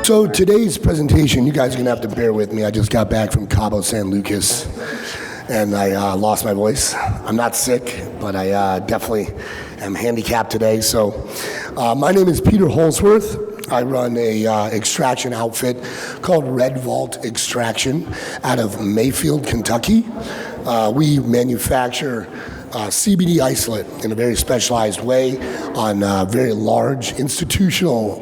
So today's presentation, you guys are going to have to bear with me. I just got back from Cabo San Lucas, and I lost my voice. I'm not sick, but I definitely am handicapped today. So my name is Peter Holdsworth. I run a extraction outfit called Red Vault Extraction out of Mayfield, Kentucky. We manufacture CBD isolate in a very specialized way on very large institutional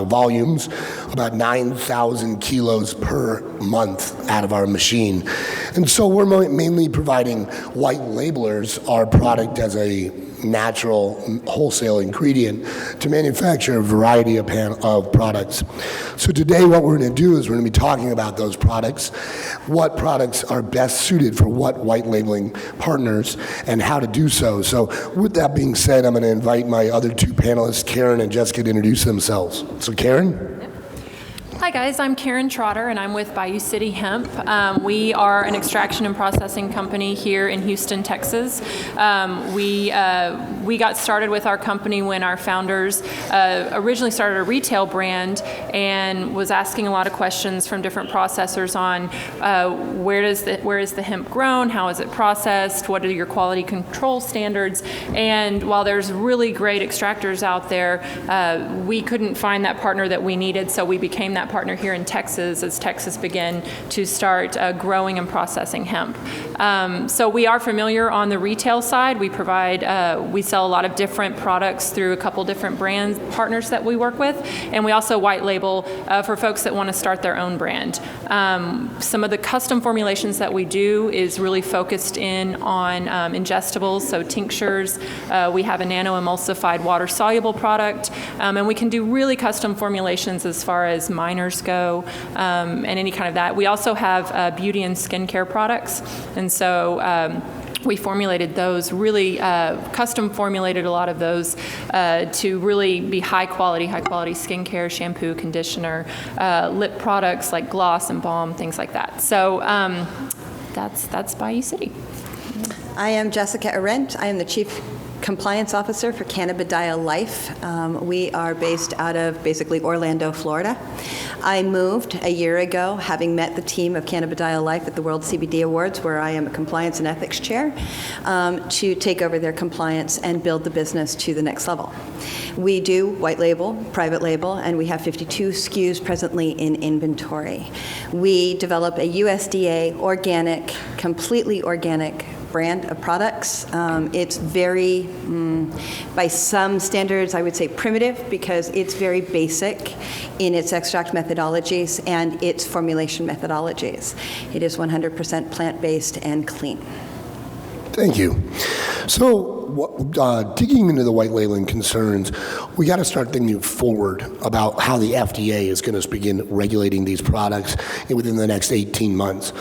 volumes, about 9,000 kilos per month out of our machine. And so we're mainly providing white labelers our product as a natural wholesale ingredient to manufacture a variety of products. So today what we're going to do is we're going to be talking about those products, what products are best suited for what white labeling partners, and how to do so. So with that being said, I'm going to invite my other two panelists, Karen and Jessica, to introduce themselves. So Karen? Hi guys, I'm Karen Trotter and I'm with Bayou City Hemp. We are an extraction and processing company here in Houston, Texas. We got started with our company when our founders originally started a retail brand and was asking a lot of questions from different processors on where is the hemp grown, how is it processed, what are your quality control standards, and while there's really great extractors out there, we couldn't find that partner that we needed, so we became that partner here in Texas as Texas began to start growing and processing hemp. So we are familiar on the retail side. We provide, we sell a lot of different products through a couple different brand partners that we work with, and we also white label for folks that want to start their own brand. Some of the custom formulations that we do is really focused in on ingestibles, so tinctures. We have a nano-emulsified water-soluble product, and we can do really custom formulations as far as minors go, and any kind of that. We also have beauty and skincare products, and so we formulated those, really custom formulated a lot of those to really be high quality skincare, shampoo, conditioner, lip products like gloss and balm, things like that. So that's Bayou City. I am Jessica Arendt. I am the Chief Compliance Officer for Cannabidiol Life. We are based out of basically Orlando, Florida. I moved a year ago, having met the team of Cannabidiol Life at the World CBD Awards, where I am a Compliance and Ethics Chair, to take over their compliance and build the business to the next level. We do white label, private label, and we have 52 SKUs presently in inventory. We develop a USDA organic, completely organic brand of products. It's very, by some standards, I would say primitive, because it's very basic in its extract methodologies and its formulation methodologies. It is 100% plant-based and clean. Thank you. So digging into the white labeling concerns, we got to start thinking forward about how the FDA is going to begin regulating these products within the next 18 months.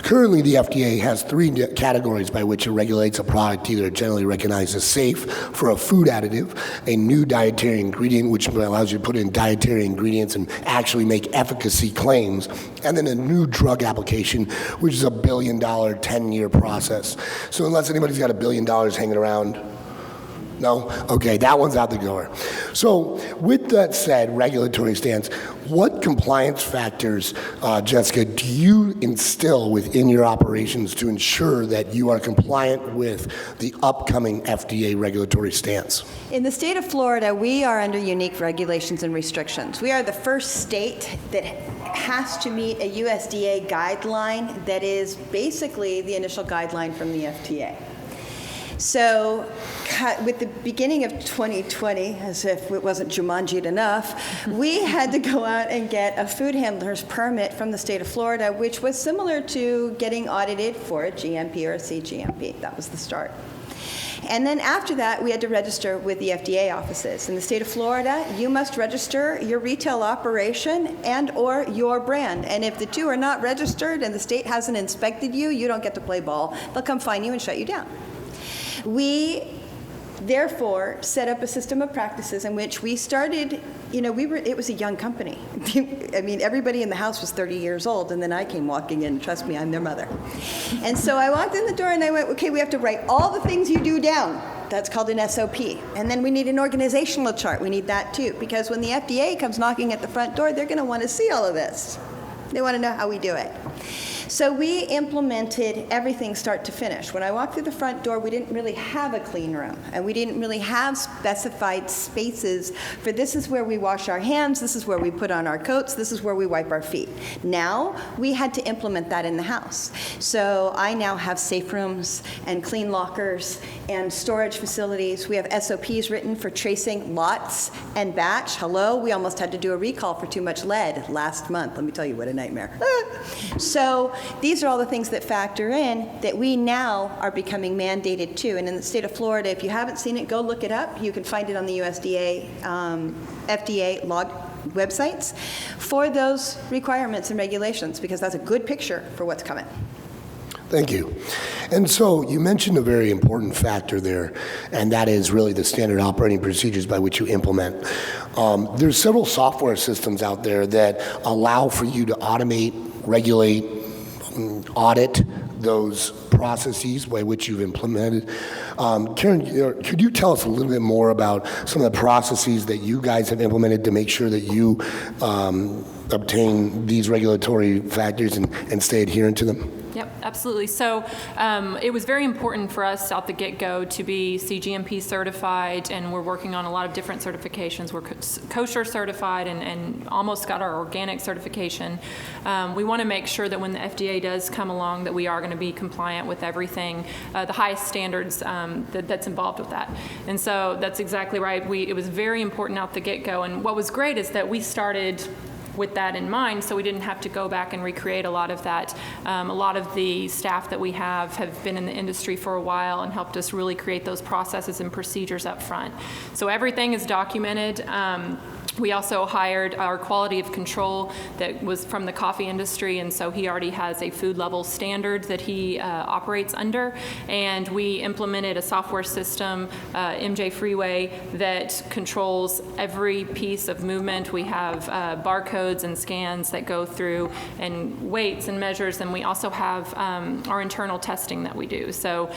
Currently, the FDA has three categories by which it regulates a product, either generally recognized as safe for a food additive, a new dietary ingredient, which allows you to put in dietary ingredients and actually make efficacy claims, and then a new drug application, which is a $1 billion 10-year process. So unless anybody's got $1 billion hanging around, no? Okay, that one's out the door. So with that said, regulatory stance, what compliance factors, Jessica, do you instill within your operations to ensure that you are compliant with the upcoming FDA regulatory stance? In the state of Florida, we are under unique regulations and restrictions. We are the first state that has to meet a USDA guideline that is basically the initial guideline from the FDA. So with the beginning of 2020, as if it wasn't Jumanji'd enough, we had to go out and get a food handler's permit from the state of Florida, which was similar to getting audited for a GMP or a CGMP. That was the start. And then after that, we had to register with the FDA offices. In the state of Florida, you must register your retail operation and or your brand. And if the two are not registered and the state hasn't inspected you, you don't get to play ball. They'll come find you and shut you down. We therefore set up a system of practices in which we started, it was a young company. I mean, everybody in the house was 30 years old, and then I came walking in. Trust me, I'm their mother. And so I walked in the door and I went, okay, we have to write all the things you do down. That's called an SOP. And then we need an organizational chart. We need that too, because when the FDA comes knocking at the front door, they're going to want to see all of this. They want to know how we do it. So we implemented everything start to finish. When I walked through the front door, we didn't really have a clean room, and we didn't really have specified spaces for this is where we wash our hands, this is where we put on our coats, this is where we wipe our feet. Now, we had to implement that in the house. So I now have safe rooms and clean lockers and storage facilities. We have SOPs written for tracing lots and batch. Hello, we almost had to do a recall for too much lead last month. Let me tell you, what a nightmare. So these are all the things that factor in that we now are becoming mandated to. And in the state of Florida, if you haven't seen it, go look it up. You can find it on the USDA, FDA log websites for those requirements and regulations, because that's a good picture for what's coming. Thank you. And so you mentioned a very important factor there, and that is really the standard operating procedures by which you implement. There's several software systems out there that allow for you to automate, regulate, audit those processes by which you've implemented. Karen, could you tell us a little bit more about some of the processes that you guys have implemented to make sure that you obtain these regulatory factors and stay adherent to them? Yep, absolutely. So it was very important for us out the get-go to be CGMP certified, and we're working on a lot of different certifications. We're kosher certified and almost got our organic certification. We want to make sure that when the FDA does come along that we are going to be compliant with everything, the highest standards that's involved with that. And so that's exactly right. It was very important out the get-go, and what was great is that we started with that in mind, so we didn't have to go back and recreate a lot of that. A lot of the staff that we have been in the industry for a while and helped us really create those processes and procedures up front. So everything is documented. We also hired our quality of control that was from the coffee industry, and so he already has a food level standard that he operates under. And we implemented a software system, MJ Freeway, that controls every piece of movement. We have barcodes and scans that go through, and weights and measures, and we also have our internal testing that we do. So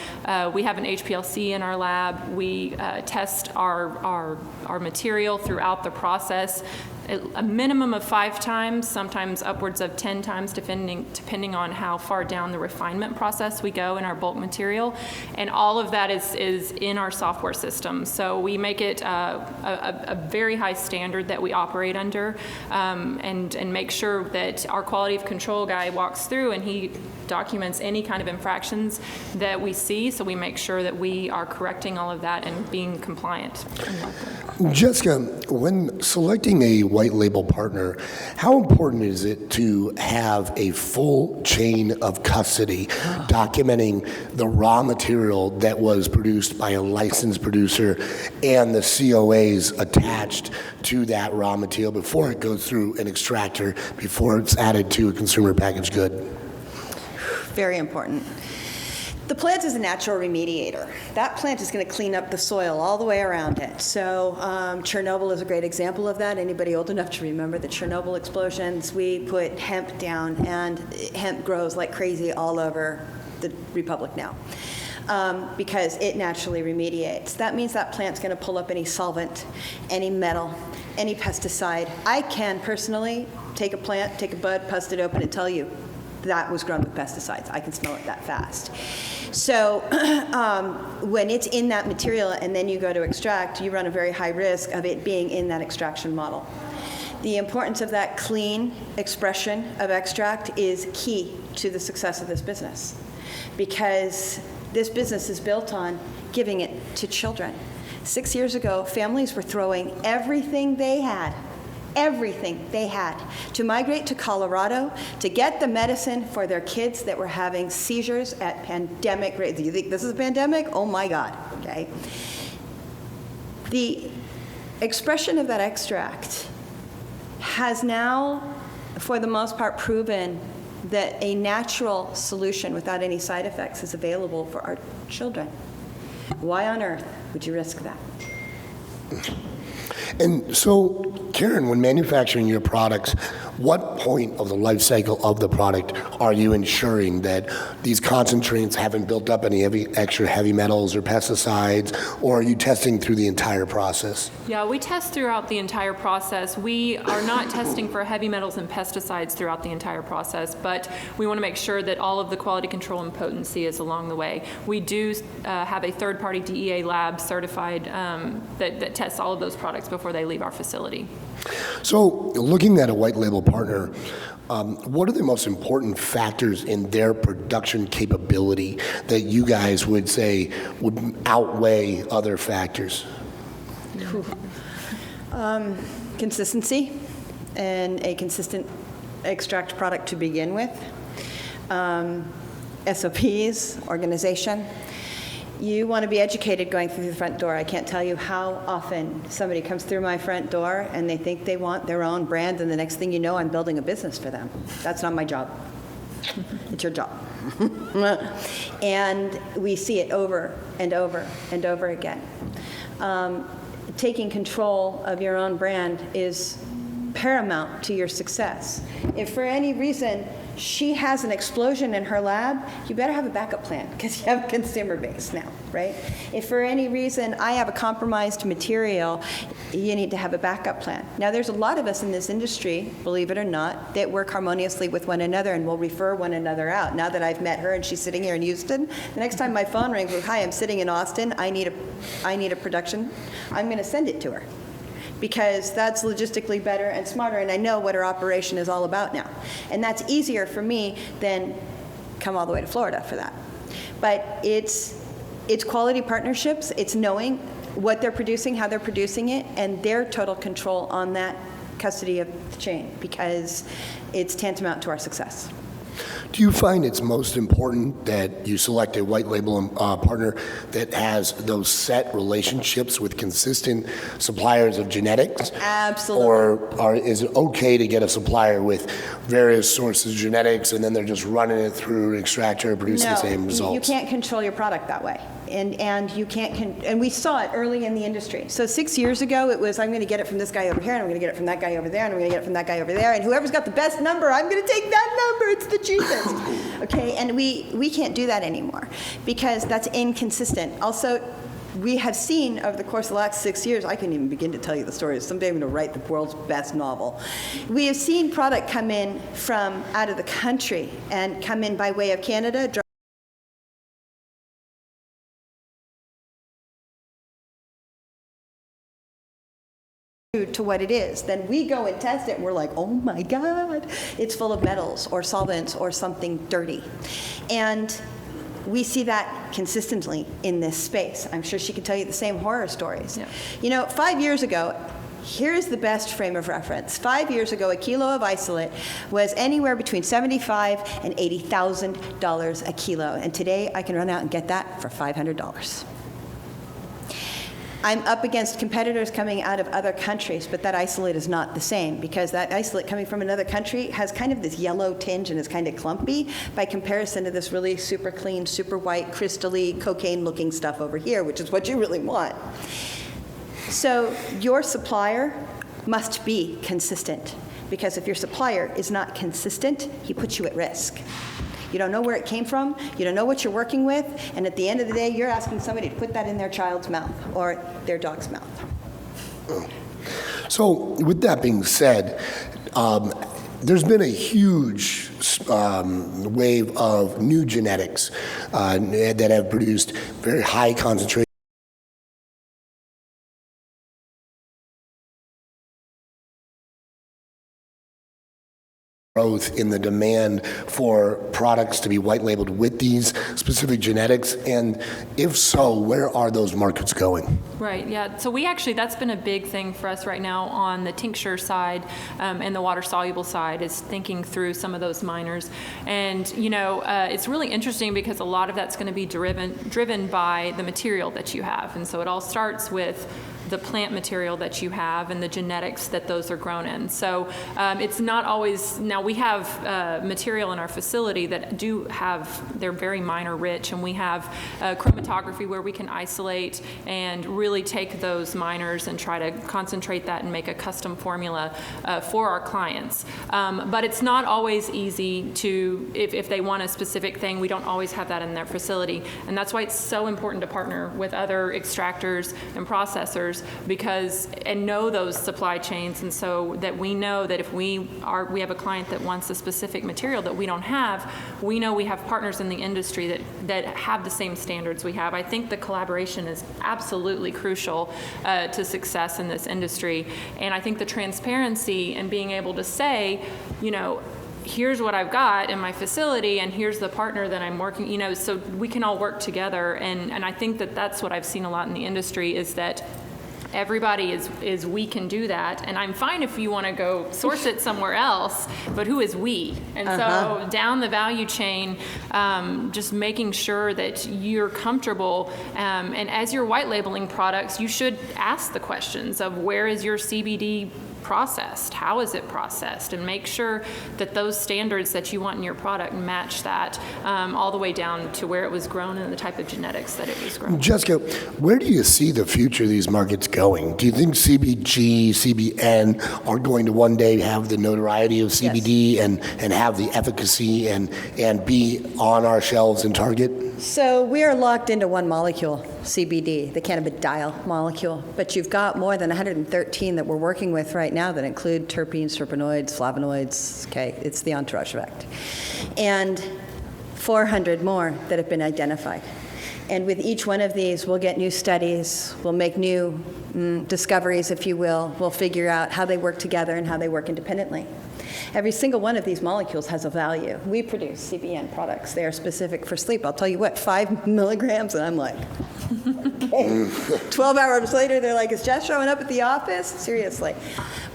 we have an HPLC in our lab. We test our material throughout the process, a minimum of 5 times, sometimes upwards of 10 times, depending on how far down the refinement process we go in our bulk material. And all of that is in our software system. So we make it a very high standard that we operate under, and make sure that our quality of control guy walks through and he documents any kind of infractions that we see, so we make sure that we are correcting all of that and being compliant. Jessica, when selecting a white label partner, how important is it to have a full chain of custody documenting the raw material that was produced by a licensed producer and the COAs attached to that raw material before it goes through an extractor, before it's added to a consumer packaged good? Very important. The plant is a natural remediator. That plant is going to clean up the soil all the way around it. So Chernobyl is a great example of that. Anybody old enough to remember the Chernobyl explosions? We put hemp down, and hemp grows like crazy all over the Republic now. Because it naturally remediates. That means that plant's going to pull up any solvent, any metal, any pesticide. I can personally take a plant, take a bud, bust it open, and tell you that was grown with pesticides. I can smell it that fast. So when it's in that material and then you go to extract, you run a very high risk of it being in that extraction model. The importance of that clean expression of extract is key to the success of this business, because this business is built on giving it to children. 6 years ago, families were throwing everything they had to migrate to Colorado to get the medicine for their kids that were having seizures at pandemic rates. Do you think this is a pandemic? Oh my God, okay. The expression of that extract has now, for the most part, proven that a natural solution without any side effects is available for our children. Why on earth would you risk that? And so, Karen, when manufacturing your products, what point of the life cycle of the product are you ensuring that these concentrates haven't built up any extra heavy metals or pesticides, or are you testing through the entire process? Yeah, we test throughout the entire process. We are not testing for heavy metals and pesticides throughout the entire process, but we want to make sure that all of the quality control and potency is along the way. We do have a third-party DEA lab certified that tests all of those products before they leave our facility. So, looking at a white label partner, what are the most important factors in their production capability that you guys would say would outweigh other factors? Consistency and a consistent extract product to begin with. SOPs, organization. You want to be educated going through the front door. I can't tell you how often somebody comes through my front door and they think they want their own brand, and the next thing you know, I'm building a business for them. That's not my job. It's your job. And we see it over and over and over again. Taking control of your own brand is paramount to your success. If for any reason she has an explosion in her lab, you better have a backup plan because you have a consumer base now, right? If for any reason I have a compromised material, you need to have a backup plan. Now, there's a lot of us in this industry, believe it or not, that work harmoniously with one another and will refer one another out. Now that I've met her and she's sitting here in Houston, the next time my phone rings with, "Hi, I'm sitting in Austin, I need a production," I'm going to send it to her, because that's logistically better and smarter, and I know what her operation is all about now. And that's easier for me than come all the way to Florida for that. But it's quality partnerships, it's knowing what they're producing, how they're producing it, and their total control on that custody of the chain, because it's tantamount to our success. Do you find it's most important that you select a white label partner that has those set relationships with consistent suppliers of genetics? Absolutely. Or is it okay to get a supplier with various sources of genetics and then they're just running it through an extractor producing the same results? You can't control your product that way. And you can't, and we saw it early in the industry. So 6 years ago, it was, I'm going to get it from this guy over here, and I'm going to get it from that guy over there, and I'm going to get it from that guy over there, and whoever's got the best number, I'm going to take that number, it's the cheapest. Okay, and we can't do that anymore because that's inconsistent. Also, we have seen over the course of the last 6 years, I can't even begin to tell you the stories. Someday I'm going to write the world's best novel. We have seen product come in from out of the country and come in by way of Canada, to what it is. Then we go and test it and we're like, oh my God, it's full of metals or solvents or something dirty. And we see that consistently in this space. I'm sure she could tell you the same horror stories. Yeah. You know, 5 years ago, here's the best frame of reference. 5 years ago, a kilo of isolate was anywhere between $75,000 and $80,000 a kilo. And today I can run out and get that for $500. I'm up against competitors coming out of other countries, but that isolate is not the same, because that isolate coming from another country has kind of this yellow tinge and is kind of clumpy by comparison to this really super clean, super white, crystally, cocaine-looking stuff over here, which is what you really want. So your supplier must be consistent, because if your supplier is not consistent, he puts you at risk. You don't know where it came from, you don't know what you're working with, and at the end of the day, you're asking somebody to put that in their child's mouth or their dog's mouth. So with that being said, there's been a huge wave of new genetics that have produced very high concentration growth in the demand for products to be white labeled with these specific genetics, and if so, where are those markets going? Right, yeah, so we actually, that's been a big thing for us right now on the tincture side and the water soluble side, is thinking through some of those minors. And you know, it's really interesting because a lot of that's going to be driven by the material that you have, and so it all starts with the plant material that you have and the genetics that those are grown in. So it's not always, now we have material in our facility that do have, they're very minor rich, and we have chromatography where we can isolate and really take those minors and try to concentrate that and make a custom formula for our clients. But it's not always easy to, if they want a specific thing, we don't always have that in their facility. And that's why it's so important to partner with other extractors and processors, because, and know those supply chains, and so that we know that if we have a client that wants a specific material that we don't have, we know we have partners in the industry that have the same standards we have. I think the collaboration is absolutely crucial to success in this industry. And I think the transparency and being able to say, you know, here's what I've got in my facility, and here's the partner that I'm working, you know, so we can all work together. And I think that that's what I've seen a lot in the industry, is that everybody is we can do that, and I'm fine if you want to go source it somewhere else, but who is we? And so down the value chain, just making sure that you're comfortable, and as you're white labeling products, you should ask the questions of where is your CBD processed, how is it processed, and make sure that those standards that you want in your product match that, all the way down to where it was grown and the type of genetics that it was grown. Jessica, where do you see the future of these markets going? Do you think CBG, CBN are going to one day have the notoriety of CBD and have the efficacy and be on our shelves in Target? So we are locked into one molecule, CBD, the cannabidiol molecule, but you've got more than 113 that we're working with right now that include terpenes, terpenoids, flavonoids, okay, it's the entourage effect, and 400 more that have been identified. And with each one of these, we'll get new studies, we'll make new discoveries, if you will, we'll figure out how they work together and how they work independently. Every single one of these molecules has a value. We produce CBN products. They are specific for sleep. I'll tell you what, 5 milligrams, and I'm like, okay. 12 hours later, they're like, is Jess showing up at the office? Seriously.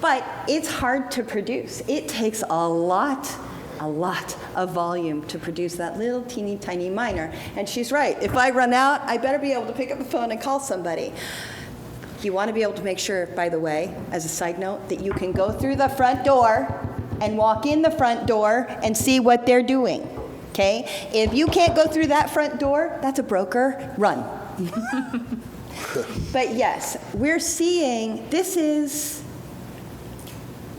But it's hard to produce. It takes a lot of volume to produce that little teeny tiny minor. And she's right. If I run out, I better be able to pick up the phone and call somebody. You want to be able to make sure, by the way, as a side note, that you can go through the front door and walk in the front door and see what they're doing, okay? If you can't go through that front door, that's a broker, run. But yes, we're seeing,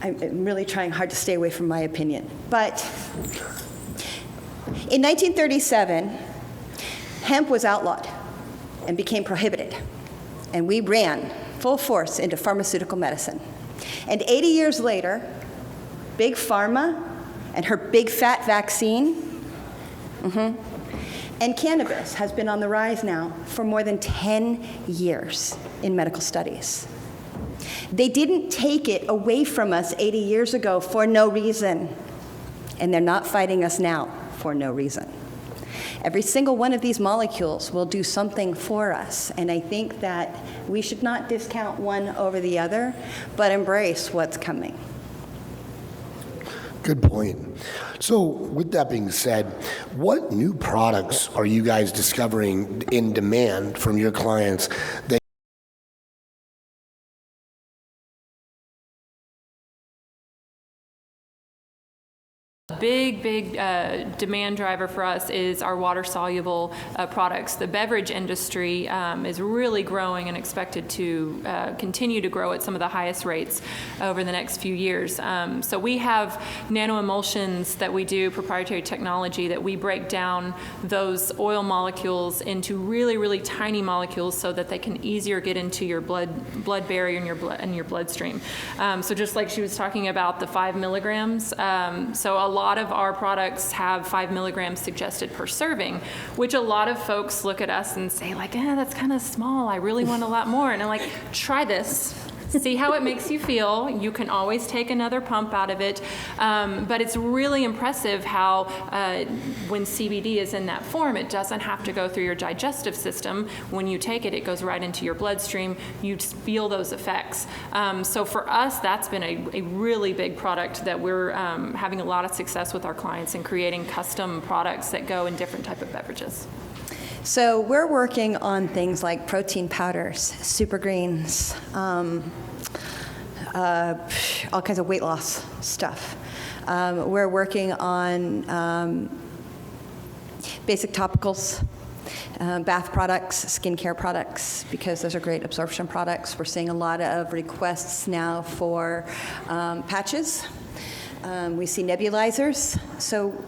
I'm really trying hard to stay away from my opinion, but in 1937, hemp was outlawed and became prohibited, and we ran full force into pharmaceutical medicine. And 80 years later, Big Pharma and her big fat vaccine, and cannabis has been on the rise now for more than 10 years in medical studies. They didn't take it away from us 80 years ago for no reason, and they're not fighting us now for no reason. Every single one of these molecules will do something for us, and I think that we should not discount one over the other, but embrace what's coming. Good point. So with that being said, what new products are you guys discovering in demand from your clients that Big demand driver for us is our water-soluble products. The beverage industry is really growing and expected to continue to grow at some of the highest rates over the next few years. So we have nano-emulsions that we do, proprietary technology that we break down those oil molecules into really, really tiny molecules so that they can easier get into your blood barrier and your bloodstream. So just like she was talking about the 5 milligrams, so a lot of our products have 5 milligrams suggested per serving, which a lot of folks look at us and say like, that's kind of small. I really want a lot more. And I'm like, try this. See how it makes you feel. You can always take another pump out of it. But it's really impressive how when CBD is in that form, it doesn't have to go through your digestive system. When you take it, it goes right into your bloodstream. You just feel those effects. So for us, that's been a really big product that we're having a lot of success with our clients in creating custom products that go in different type of beverages. So we're working on things like protein powders, super greens, all kinds of weight loss stuff. We're working on basic topicals, bath products, skincare products, because those are great absorption products. We're seeing a lot of requests now for patches. We see nebulizers. So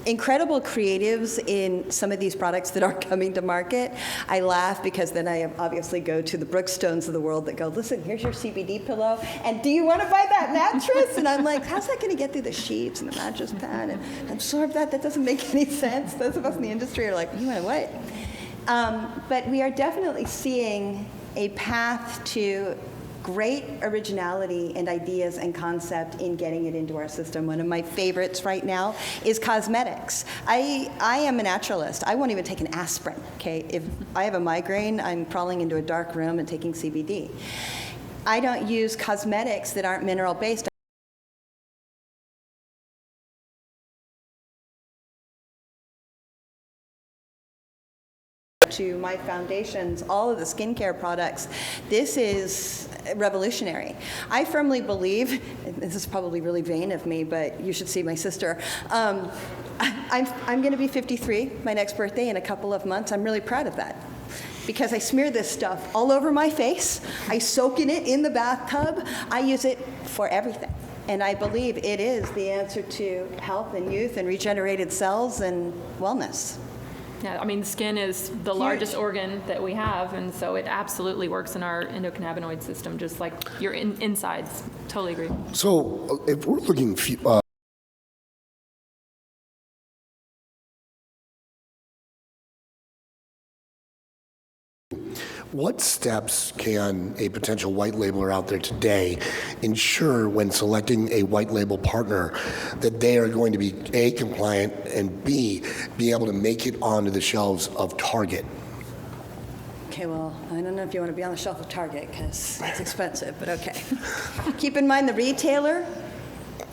incredible creatives in some of these products that are coming to market. I laugh because then I obviously go to the Brookstones of the world that go, listen, here's your CBD pillow, and do you want to buy that mattress? And I'm like, how's that going to get through the sheets and the mattress pad and absorb that? That doesn't make any sense. Those of us in the industry are like, you want what? But we are definitely seeing a path to great originality and ideas and concept in getting it into our system. One of my favorites right now is cosmetics. I am a naturalist. I won't even take an aspirin, okay? If I have a migraine, I'm crawling into a dark room and taking CBD. I don't use cosmetics that aren't mineral-based. To my foundations, all of the skincare products, this is revolutionary. I firmly believe, this is probably really vain of me, but you should see my sister. I'm going to be 53, my next birthday, in a couple of months. I'm really proud of that, because I smear this stuff all over my face. I soak in it in the bathtub. I use it for everything. And I believe it is the answer to health and youth and regenerated cells and wellness. Yeah, I mean, skin is the largest organ that we have, and so it absolutely works in our endocannabinoid system, just like your insides. Totally agree. So if we're looking what steps can a potential white labeler out there today ensure when selecting a white label partner that they are going to be A, compliant, and B, be able to make it onto the shelves of Target? Okay, well, I don't know if you want to be on the shelf of Target because it's expensive, but okay. Keep in mind the retailer.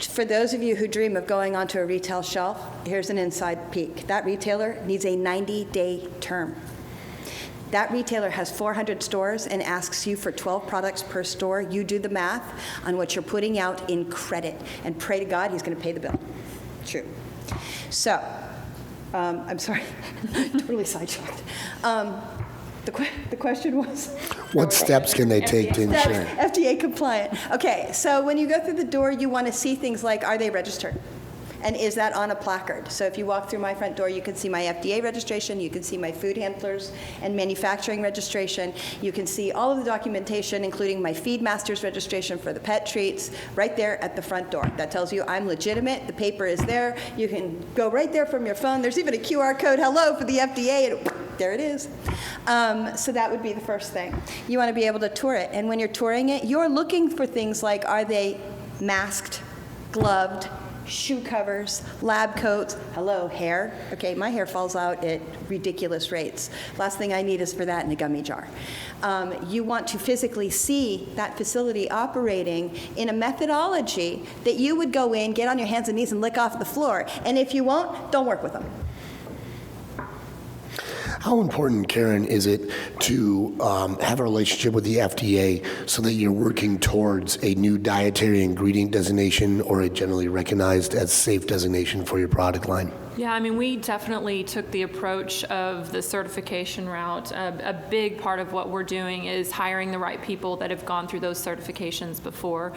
For those of you who dream of going onto a retail shelf, here's an inside peek. That retailer needs a 90-day term. That retailer has 400 stores and asks you for 12 products per store. You do the math on what you're putting out in credit, and pray to God he's going to pay the bill. True. So, I'm sorry, totally sidetracked. The question was? What steps can they take to ensure? FDA compliant. Okay, so when you go through the door, you want to see things like, are they registered? And is that on a placard? So if you walk through my front door, you can see my FDA registration, you can see my food handlers and manufacturing registration, you can see all of the documentation, including my feed master's registration for the pet treats, right there at the front door. That tells you I'm legitimate, the paper is there, you can go right there from your phone. There's even a QR code, hello, for the FDA, and there it is. So that would be the first thing. You want to be able to tour it, and when you're touring it, you're looking for things like, are they masked, gloved, shoe covers, lab coats, hello, hair. Okay, my hair falls out at ridiculous rates. Last thing I need is for that in a gummy jar. You want to physically see that facility operating in a methodology that you would go in, get on your hands and knees and lick off the floor. And if you won't, don't work with them. How important, Karen, is it to have a relationship with the FDA so that you're working towards a new dietary ingredient designation or a generally recognized as safe designation for your product line? Yeah, I mean, we definitely took the approach of the certification route. A big part of what we're doing is hiring the right people that have gone through those certifications before.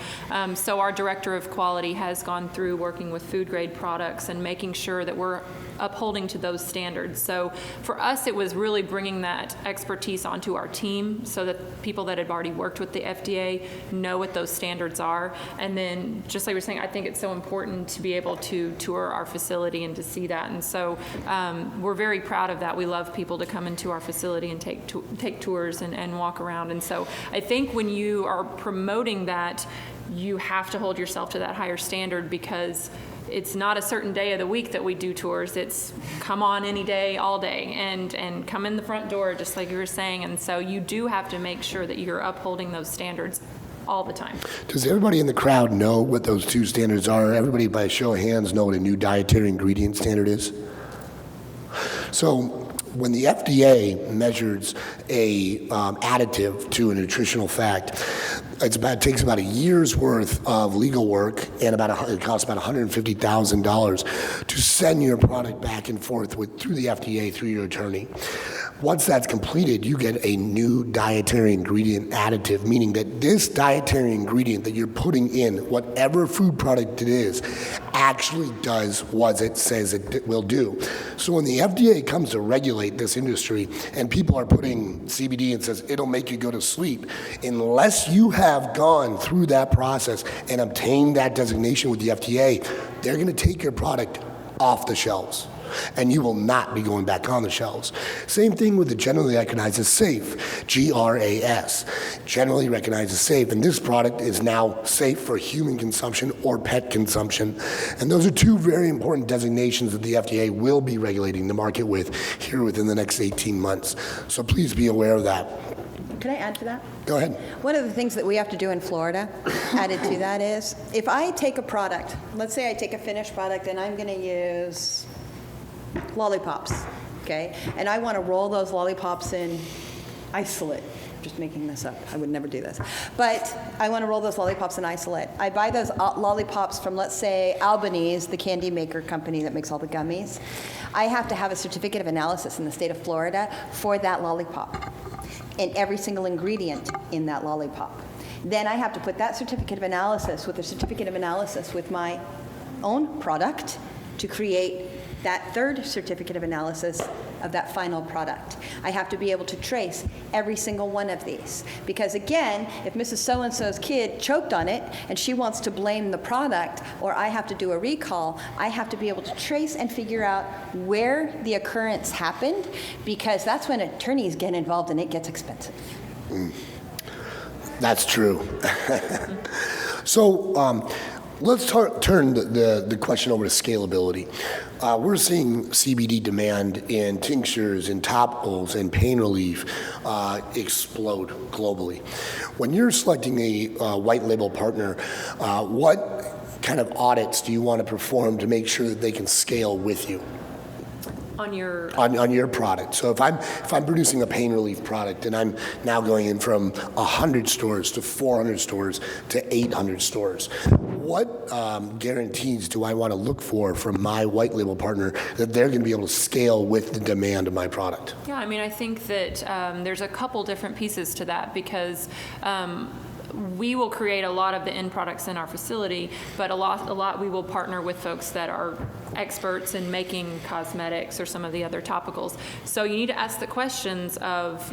So our director of quality has gone through working with food grade products and making sure that we're upholding to those standards. So for us, it was really bringing that expertise onto our team so that people that have already worked with the FDA know what those standards are. And then, just like we were saying, I think it's so important to be able to tour our facility and to see that. And so we're very proud of that. We love people to come into our facility and take tours and walk around. And so I think when you are promoting that, you have to hold yourself to that higher standard, because it's not a certain day of the week that we do tours. It's come on any day, all day, and come in the front door, just like you were saying. And so you do have to make sure that you're upholding those standards all the time. Does everybody in the crowd know what those two standards are? Everybody, by a show of hands, know what a new dietary ingredient standard is? So when the FDA measures a additive to a nutritional fact, it takes about a year's worth of legal work, and it costs about $150,000 to send your product back and forth through the FDA, through your attorney. Once that's completed, you get a new dietary ingredient additive, meaning that this dietary ingredient that you're putting in, whatever food product it is, actually does what it says it will do. So when the FDA comes to regulate this industry and people are putting CBD and says it'll make you go to sleep, unless you have gone through that process and obtained that designation with the FDA, they're going to take your product off the shelves, and you will not be going back on the shelves. Same thing with the generally recognized as safe, GRAS, generally recognized as safe, and this product is now safe for human consumption or pet consumption. And those are two very important designations that the FDA will be regulating the market with here within the next 18 months. So please be aware of that. Can I add to that? Go ahead. One of the things that we have to do in Florida, added to that is, if I take a product, let's say I take a finished product and I'm going to use lollipops, okay? And I want to roll those lollipops in isolate. I'm just making this up. I would never do this. But I want to roll those lollipops in isolate. I buy those lollipops from, let's say, Albanese, the candy maker company that makes all the gummies. I have to have a certificate of analysis in the state of Florida for that lollipop and every single ingredient in that lollipop. Then I have to put that certificate of analysis with a certificate of analysis with my own product to create that third certificate of analysis of that final product. I have to be able to trace every single one of these. Because again, if Mrs. So-and-so's kid choked on it and she wants to blame the product, or I have to do a recall, I have to be able to trace and figure out where the occurrence happened, because that's when attorneys get involved and it gets expensive. That's true. So let's turn the question over to scalability. We're seeing CBD demand in tinctures, in topicals, and pain relief explode globally. When you're selecting a white label partner, what kind of audits do you want to perform to make sure that they can scale with you? On your On your product. So if I'm producing a pain relief product and I'm now going in from 100 stores to 400 stores to 800 stores, what guarantees do I want to look for from my white label partner that they're going to be able to scale with the demand of my product? Yeah, I mean, I think that there's a couple different pieces to that, because we will create a lot of the end products in our facility, but a lot we will partner with folks that are experts in making cosmetics or some of the other topicals. So you need to ask the questions of,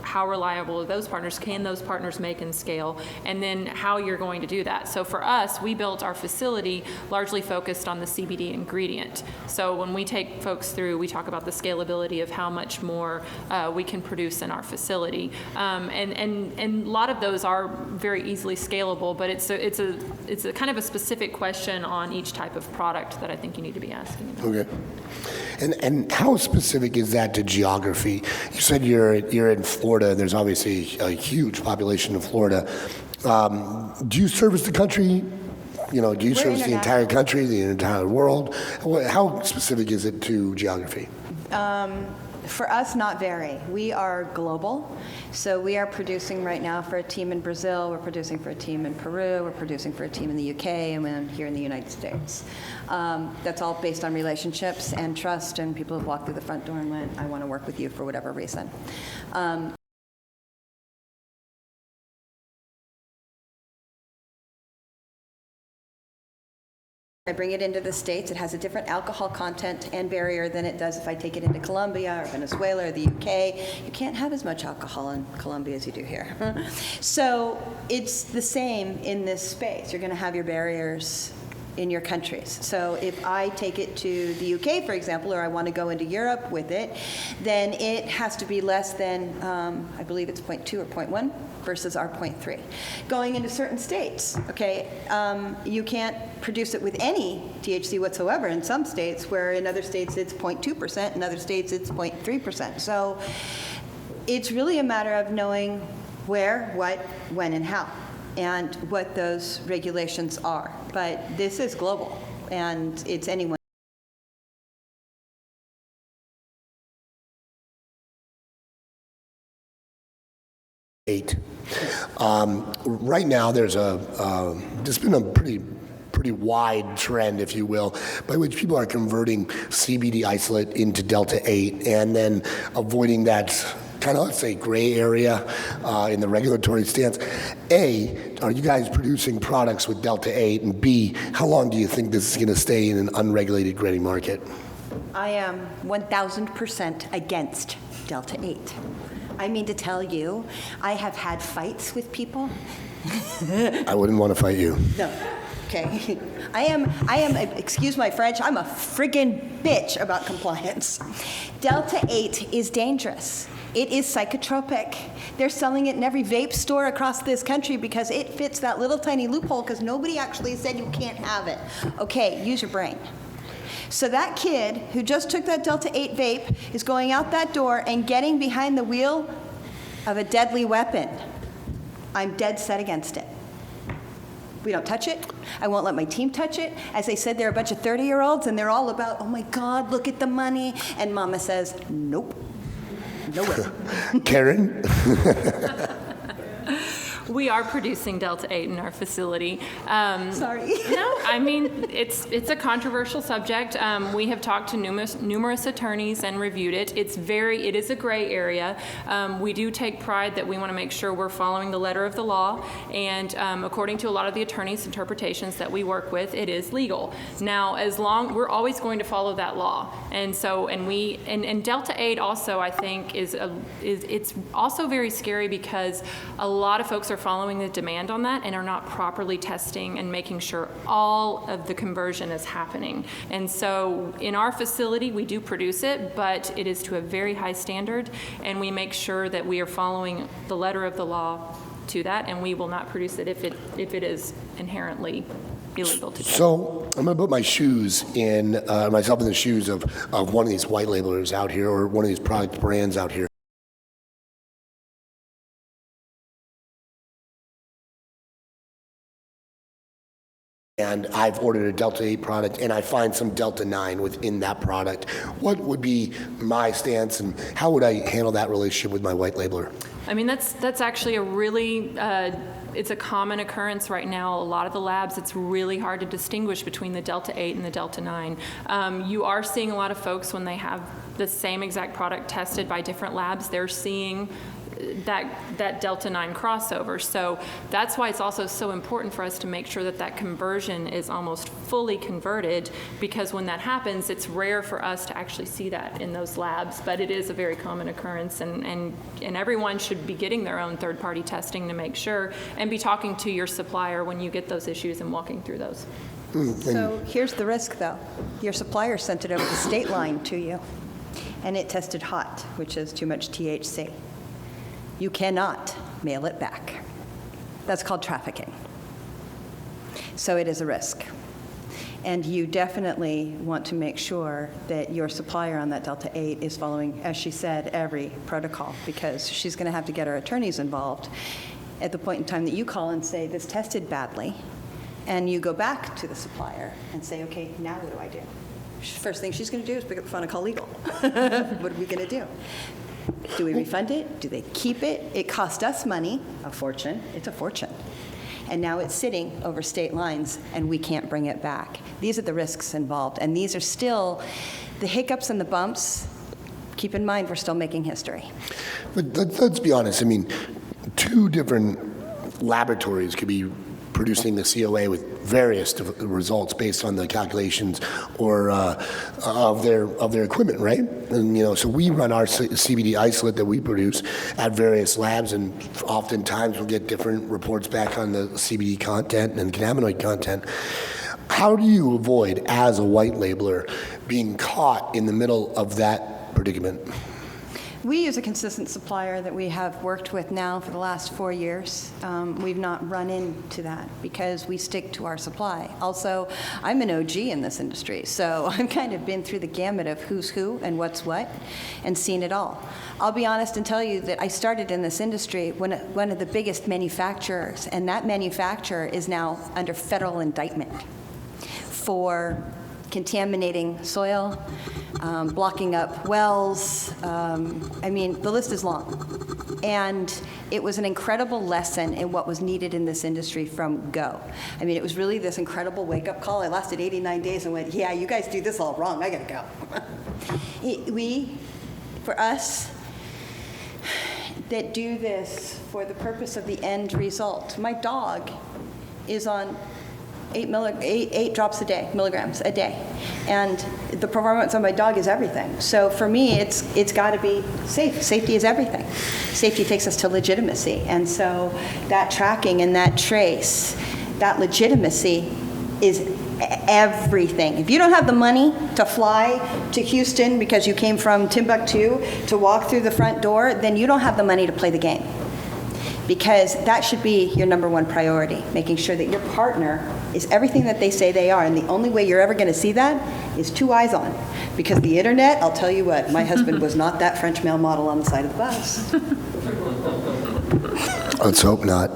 how reliable are those partners? Can those partners make and scale? And then how you're going to do that. So for us, we built our facility largely focused on the CBD ingredient. So when we take folks through, we talk about the scalability of how much more we can produce in our facility. And a lot of those are very easily scalable, but it's a kind of a specific question on each type of product that I think you need to be asking about. Okay. And how specific is that to geography? You said you're in Florida. There's obviously a huge population in Florida. Do you service the country? Do you service the entire country, the entire world? How specific is it to geography? For us, not very. We are global. So we are producing right now for a team in Brazil, we're producing for a team in Peru, we're producing for a team in the UK, and then here in the United States. That's all based on relationships and trust, and people have walked through the front door and went, I want to work with you for whatever reason. I bring it into the States, it has a different alcohol content and barrier than it does if I take it into Colombia or Venezuela or the UK. You can't have as much alcohol in Colombia as you do here. So it's the same in this space. You're going to have your barriers in your countries. So if I take it to the UK, for example, or I want to go into Europe with it, then it has to be less than, I believe it's 0.2 or 0.1 versus our 0.3. Going into certain states, okay, you can't produce it with any THC whatsoever in some states, where in other states it's 0.2%, in other states it's 0.3%. So it's really a matter of knowing where, what, when, and how, and what those regulations are. But this is global, and it's anyone. 8. Right now, there's been a pretty wide trend, if you will, by which people are converting CBD isolate into Delta 8 and then avoiding that kind of, let's say, gray area in the regulatory stance. A, are you guys producing products with Delta 8? And B, how long do you think this is going to stay in an unregulated gray market? I am 1,000% against Delta 8. I mean to tell you, I have had fights with people. I wouldn't want to fight you. No. Okay. I am, excuse my French, I'm a friggin' bitch about compliance. Delta 8 is dangerous. It is psychotropic. They're selling it in every vape store across this country because it fits that little tiny loophole because nobody actually said you can't have it. Okay, use your brain. So that kid who just took that Delta 8 vape is going out that door and getting behind the wheel of a deadly weapon. I'm dead set against it. We don't touch it. I won't let my team touch it. As I said, they're a bunch of 30-year-olds, and they're all about, oh my God, look at the money. And Mama says, nope, no way. Karen? We are producing Delta 8 in our facility. Sorry. No, I mean, it's a controversial subject. We have talked to numerous attorneys and reviewed it. It is a gray area. We do take pride that we want to make sure we're following the letter of the law, and according to a lot of the attorneys' interpretations that we work with, it is legal. Now, we're always going to follow that law, and Delta 8 also, I think, it's also very scary because a lot of folks are following the demand on that and are not properly testing and making sure all of the conversion is happening. And so in our facility, we do produce it, but it is to a very high standard, and we make sure that we are following the letter of the law to that, and we will not produce it if it is inherently illegal to do. So I'm going to put myself in the shoes of one of these white labelers out here or one of these product brands out here. And I've ordered a Delta 8 product, and I find some Delta 9 within that product. What would be my stance, and how would I handle that relationship with my white labeler? I mean, that's actually a really, it's a common occurrence right now. A lot of the labs, it's really hard to distinguish between the Delta 8 and the Delta 9. You are seeing a lot of folks when they have the same exact product tested by different labs, they're seeing that Delta 9 crossover. So that's why it's also so important for us to make sure that conversion is almost fully converted, because when that happens, it's rare for us to actually see that in those labs, but it is a very common occurrence, and everyone should be getting their own third-party testing to make sure, and be talking to your supplier when you get those issues and walking through those. So here's the risk, though. Your supplier sent it over the state line to you, and it tested hot, which is too much THC. You cannot mail it back. That's called trafficking. So it is a risk. And you definitely want to make sure that your supplier on that Delta 8 is following, as she said, every protocol, because she's going to have to get her attorneys involved at the point in time that you call and say, this tested badly, and you go back to the supplier and say, okay, now what do I do? First thing she's going to do is pick up the phone and call legal. What are we going to do? Do we refund it? Do they keep it? It cost us money, a fortune. It's a fortune. And now it's sitting over state lines, and we can't bring it back. These are the risks involved, and these are still the hiccups and the bumps. Keep in mind, we're still making history. But let's be honest. I mean, two different laboratories could be producing the COA with various results based on the calculations or of their equipment, right? And so we run our CBD isolate that we produce at various labs, and oftentimes we'll get different reports back on the CBD content and cannabinoid content. How do you avoid, as a white labeler, being caught in the middle of that predicament? We use a consistent supplier that we have worked with now for the last 4 years. We've not run into that because we stick to our supply. Also, I'm an OG in this industry, so I've kind of been through the gamut of who's who and what's what and seen it all. I'll be honest and tell you that I started in this industry when one of the biggest manufacturers, and that manufacturer is now under federal indictment for contaminating soil, blocking up wells. I mean, the list is long. And it was an incredible lesson in what was needed in this industry from go. I mean, it was really this incredible wake-up call. I lasted 89 days and went, yeah, you guys do this all wrong. I got to go. For us, that do this for the purpose of the end result. My dog is on 8 drops a day, milligrams a day. And the performance of my dog is everything. So for me, it's got to be safe. Safety is everything. Safety takes us to legitimacy. And so that tracking and that trace, that legitimacy is everything. If you don't have the money to fly to Houston because you came from Timbuktu to walk through the front door, then you don't have the money to play the game. Because that should be your number one priority, making sure that your partner is everything that they say they are. And the only way you're ever going to see that is 2 eyes on. Because the internet, I'll tell you what, my husband was not that French male model on the side of the bus. Let's hope not.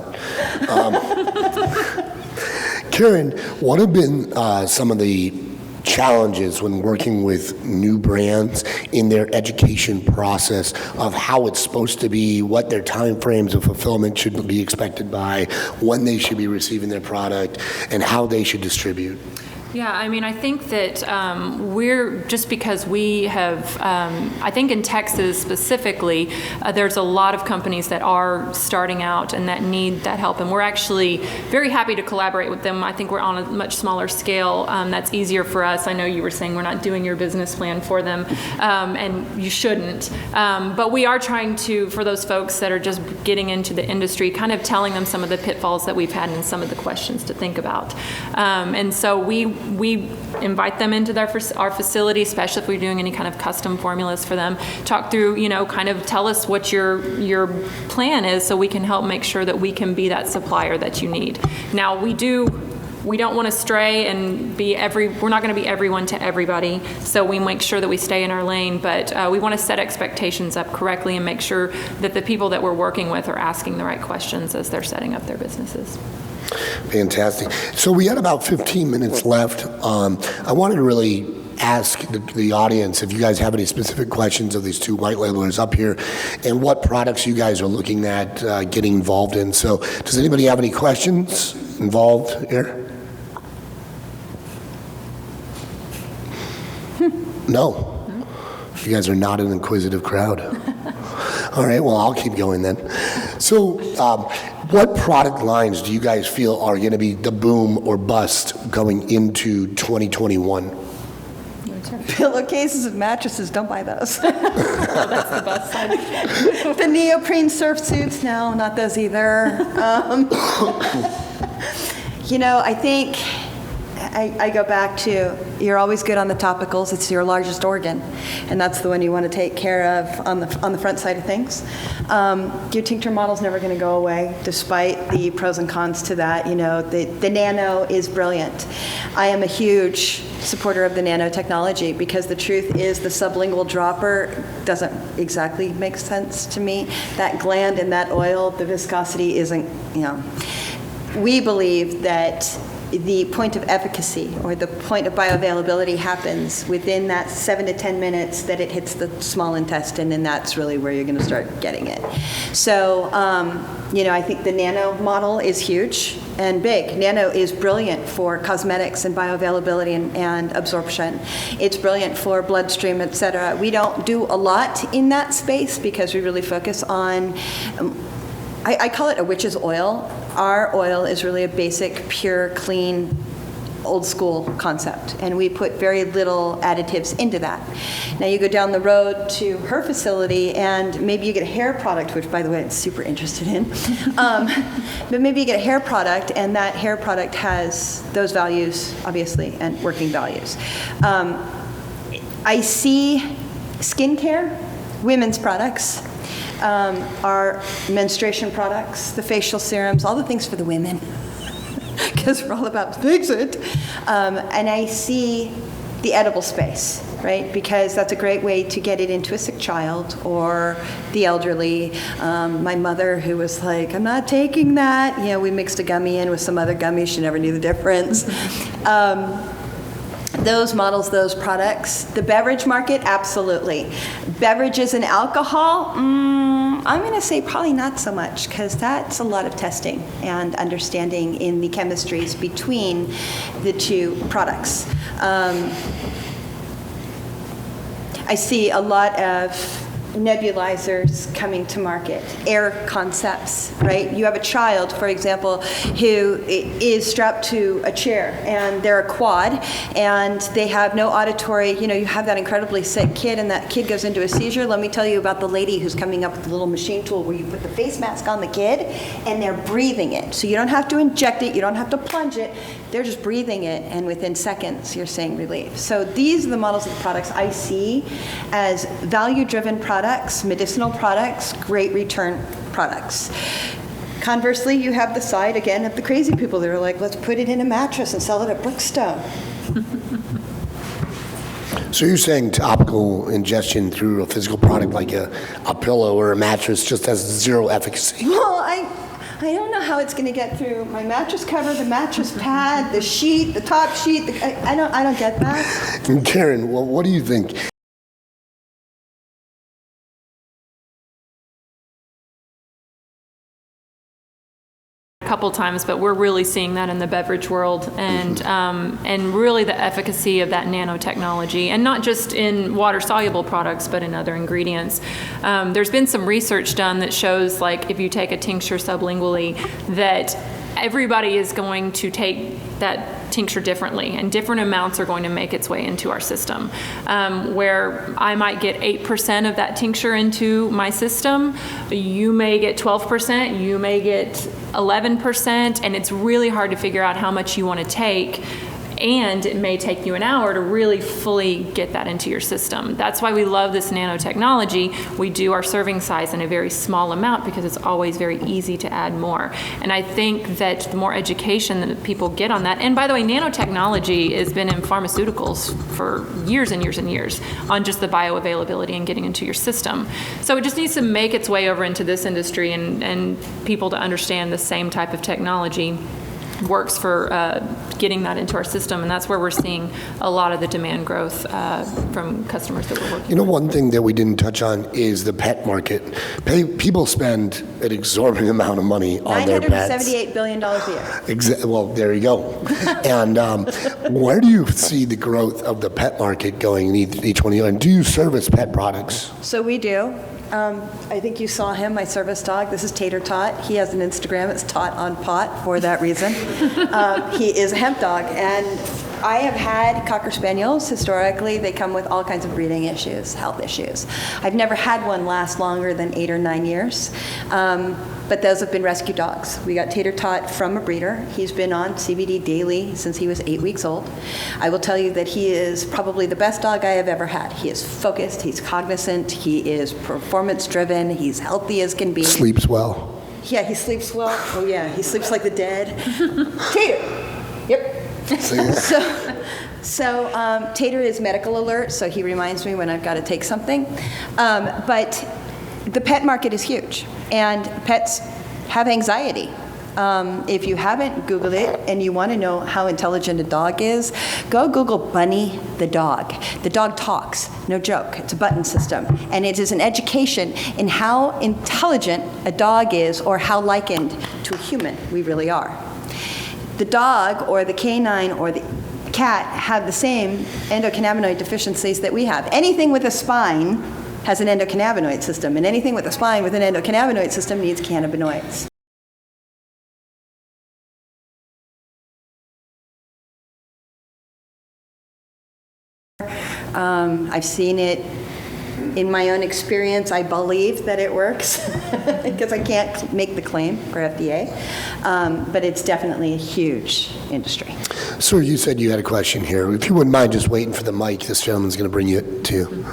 Karen, what have been some of the challenges when working with new brands in their education process of how it's supposed to be, what their time frames of fulfillment should be expected by, when they should be receiving their product, and how they should distribute? Yeah, I mean, I think that we're, just because we have, I think in Texas specifically, there's a lot of companies that are starting out and that need that help. And we're actually very happy to collaborate with them. I think we're on a much smaller scale. That's easier for us. I know you were saying we're not doing your business plan for them, and you shouldn't. But we are trying to, for those folks that are just getting into the industry, kind of telling them some of the pitfalls that we've had and some of the questions to think about. And so we invite them into our facility, especially if we're doing any kind of custom formulas for them. Talk through, kind of tell us what your plan is so we can help make sure that we can be that supplier that you need. Now, we don't want to stray and we're not going to be everyone to everybody, so we make sure that we stay in our lane, but we want to set expectations up correctly and make sure that the people that we're working with are asking the right questions as they're setting up their businesses. Fantastic. So we had about 15 minutes left. I wanted to really ask the audience if you guys have any specific questions of these two white labelers up here and what products you guys are looking at getting involved in. So does anybody have any questions involved here? No. You guys are not an inquisitive crowd. All right, well, I'll keep going then. So what product lines do you guys feel are going to be the boom or bust going into 2021? Pillowcases and mattresses, don't buy those. Oh, that's the bust side. The neoprene surf suits, no, not those either. I think I go back to, you're always good on the topicals. It's your largest organ, and that's the one you want to take care of on the front side of things. Your tincture model's never going to go away, despite the pros and cons to that. The nano is brilliant. I am a huge supporter of the nanotechnology because the truth is the sublingual dropper doesn't exactly make sense to me. That gland and that oil, the viscosity isn't, We believe that the point of efficacy or the point of bioavailability happens within that 7 to 10 minutes that it hits the small intestine, and that's really where you're going to start getting it. So, I think the nano model is huge and big. Nano is brilliant for cosmetics and bioavailability and absorption. It's brilliant for bloodstream, et cetera. We don't do a lot in that space because we really focus on, I call it a witch's oil. Our oil is really a basic, pure, clean, old school concept, and we put very little additives into that. Now you go down the road to her facility and maybe you get a hair product, which by the way I'm super interested in, but maybe you get a hair product and that hair product has those values, obviously, and working values. I see skincare, women's products, our menstruation products, the facial serums, all the things for the women, because we're all about fix it. And I see the edible space, right? Because that's a great way to get it into a sick child or the elderly. My mother, who was like, I'm not taking that. We mixed a gummy in with some other gummies. She never knew the difference. Those models, those products. The beverage market, absolutely. Beverages and alcohol, I'm going to say probably not so much, because that's a lot of testing and understanding in the chemistries between the two products. I see a lot of nebulizers coming to market, air concepts, right? You have a child, for example, who is strapped to a chair and they're a quad and they have no auditory, you have that incredibly sick kid and that kid goes into a seizure. Let me tell you about the lady who's coming up with the little machine tool where you put the face mask on the kid and they're breathing it. So you don't have to inject it, you don't have to plunge it, they're just breathing it, and within seconds you're seeing relief. So these are the models of the products I see as value-driven products, medicinal products, great return products. Conversely, you have the side, again, of the crazy people that are like, let's put it in a mattress and sell it at Brookstone. So you're saying topical ingestion through a physical product like a pillow or a mattress just has zero efficacy? Well, I don't know how it's going to get through my mattress cover, the mattress pad, the sheet, the top sheet. I don't get that. And Karen, what do you think? Couple times, but we're really seeing that in the beverage world, and really the efficacy of that nanotechnology, and not just in water-soluble products, but in other ingredients. There's been some research done that shows, like, if you take a tincture sublingually, that everybody is going to take that tincture differently, and different amounts are going to make its way into our system. Where I might get 8% of that tincture into my system, you may get 12%, you may get 11%, and it's really hard to figure out how much you want to take. And it may take you an hour to really fully get that into your system. That's why we love this nanotechnology. We do our serving size in a very small amount because it's always very easy to add more. And I think that the more education that people get on that, and by the way, nanotechnology has been in pharmaceuticals for years and years and years on just the bioavailability and getting into your system. So it just needs to make its way over into this industry and people to understand the same type of technology works for getting that into our system, and that's where we're seeing a lot of the demand growth from customers that we're working with. One thing that we didn't touch on is the pet market. People spend an exorbitant amount of money on their pets. $978 billion a year. Well, there you go. And where do you see the growth of the pet market going in each one of you? And do you service pet products? So we do. I think you saw him, my service dog. This is Tater Tot. He has an Instagram. It's Tot on Pot for that reason. He is a hemp dog. And I have had Cocker Spaniels historically. They come with all kinds of breeding issues, health issues. I've never had one last longer than 8 or 9 years. But those have been rescue dogs. We got Tater Tot from a breeder. He's been on CBD daily since he was 8 weeks old. I will tell you that he is probably the best dog I have ever had. He is focused, he's cognizant, he is performance driven, he's healthy as can be. Sleeps well. Yeah, he sleeps well. Oh yeah, he sleeps like the dead. Tater! Yep. So Tater is medical alert, so he reminds me when I've got to take something. But the pet market is huge, and pets have anxiety. If you haven't Googled it and you want to know how intelligent a dog is, go Google Bunny the dog. The dog talks, no joke. It's a button system. And it is an education in how intelligent a dog is, or how likened to a human we really are. The dog or the canine or the cat have the same endocannabinoid deficiencies that we have. Anything with a spine has an endocannabinoid system, and anything with a spine with an endocannabinoid system needs cannabinoids. I've seen it in my own experience. I believe that it works because I can't make the claim for FDA, but it's definitely a huge industry. Sir, you said you had a question here. If you wouldn't mind just waiting for the mic, this gentleman's going to bring you it too.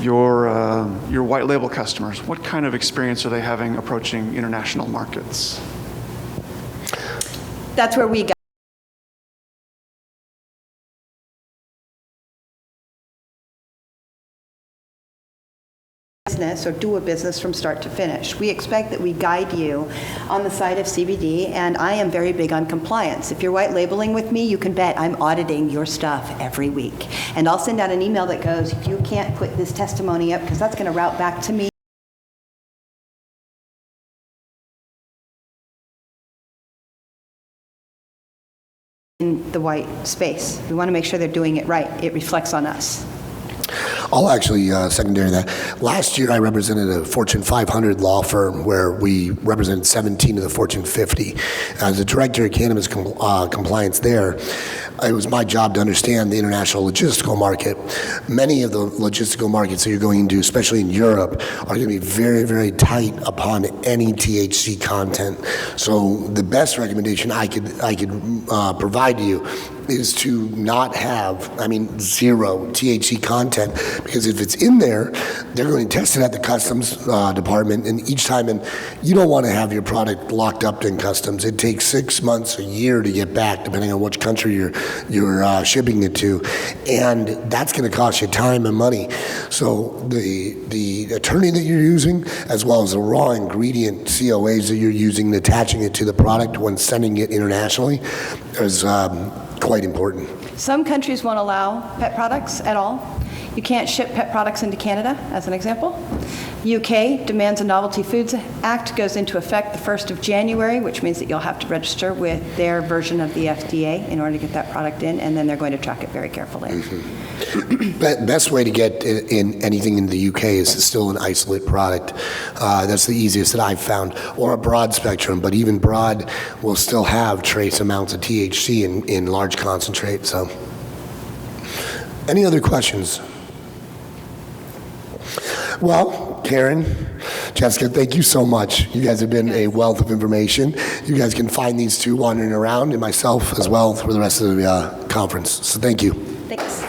Your white label customers, what kind of experience are they having approaching international markets? That's where we got business or do a business from start to finish. We expect that we guide you on the side of CBD, and I am very big on compliance. If you're white labeling with me, you can bet I'm auditing your stuff every week. And I'll send out an email that goes, if you can't put this testimony up, because that's going to route back to me, in the white space. We want to make sure they're doing it right. It reflects on us. I'll actually secondary that. Last year, I represented a Fortune 500 law firm where we represented 17 of the Fortune 50. As a director of cannabis compliance there, it was my job to understand the international logistical market. Many of the logistical markets that you're going into, especially in Europe, are going to be very, very tight upon any THC content. So the best recommendation I could provide to you is to not have, zero THC content, because if it's in there, they're going to test it at the customs department, and each time, and you don't want to have your product locked up in customs. It takes 6 months, a year to get back, depending on which country you're shipping it to, and that's going to cost you time and money. So the attorney that you're using, as well as the raw ingredient COAs that you're using, attaching it to the product when sending it internationally, is quite important. Some countries won't allow pet products at all. You can't ship pet products into Canada, as an example. UK demands a Novelty Foods Act goes into effect the 1st of January, which means that you'll have to register with their version of the FDA in order to get that product in, and then they're going to track it very carefully. Mm-hmm. Best way to get in anything in the UK is still an isolate product. That's the easiest that I've found, or a broad spectrum, but even broad will still have trace amounts of THC in large concentrate. So, any other questions? Well, Karen, Jessica, thank you so much. You guys have been a wealth of information. You guys can find these two wandering around, and myself as well, for the rest of the conference. So thank you. Thanks.